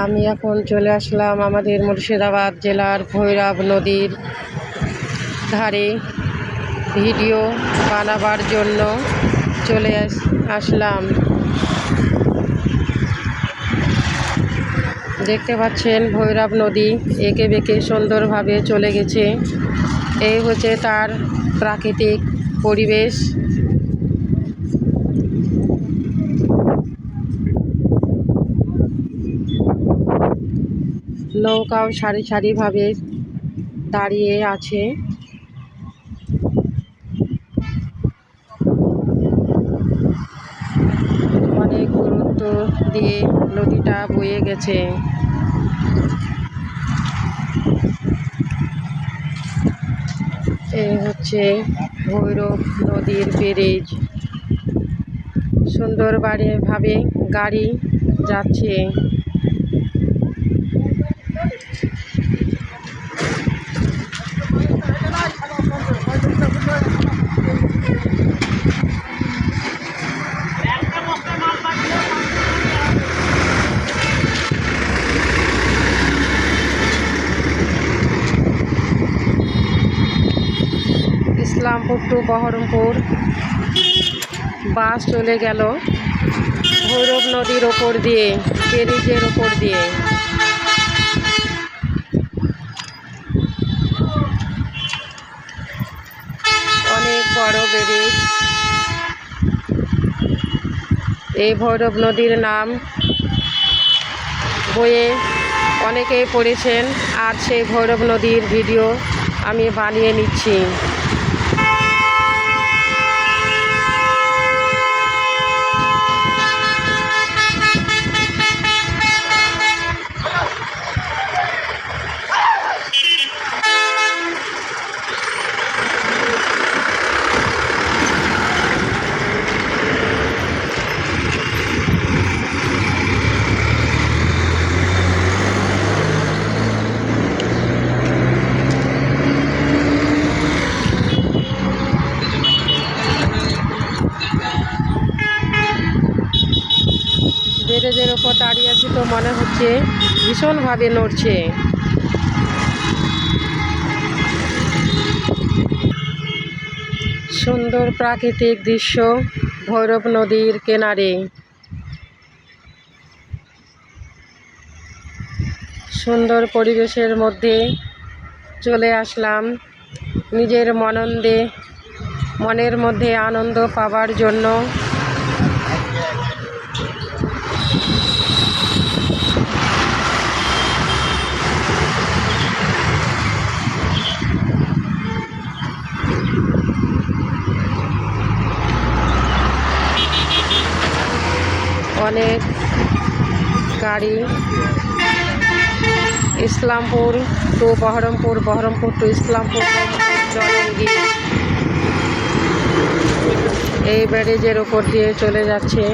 আমি এখন চলে আসলাম আমাদের মুর্শিদাবাদ জেলার ভৈরব নদীর ধারে ভিডিও বানাবার জন্য চলে আসলাম। দেখতে পাচ্ছেন ভৈরব নদী এঁকে বেঁকে সুন্দরভাবে চলে গেছে। এই হচ্ছে তার প্রাকৃতিক পরিবেশ। নৌকাও সারি সারিভাবে দাঁড়িয়ে আছে। অনেক দূরত্ব দিয়ে নদীটা বয়ে গেছে। এই হচ্ছে ভৈরব নদীর ব্রিজ। সুন্দরভাবে গাড়ি যাচ্ছে। ইসলামপুর টু বহরমপুর বাস চলে গেল ভৈরব নদীর ওপর দিয়ে, ব্রিজের ওপর দিয়ে। অনেক বড় ব্রিজ। এই ভৈরব নদীর নাম বইয়ে অনেকেই পড়েছেন, আর সেই ভৈরব নদীর ভিডিও আমি বানিয়ে নিচ্ছি। ব্রিজের ওপর দাঁড়িয়ে আছি তো মনে হচ্ছে ভীষণভাবে নড়ছে। সুন্দর প্রাকৃতিক দৃশ্য ভৈরব নদীর কিনারে। সুন্দর পরিবেশের মধ্যে চলে আসলাম নিজের মনের মধ্যে আনন্দ পাবার জন্য। অনেক গাড়ি ইসলামপুর টু বহরমপুর, বহরমপুর টু ইসলামপুর জলঙ্গি এই ব্যারেজের ওপর দিয়ে চলে যাচ্ছে।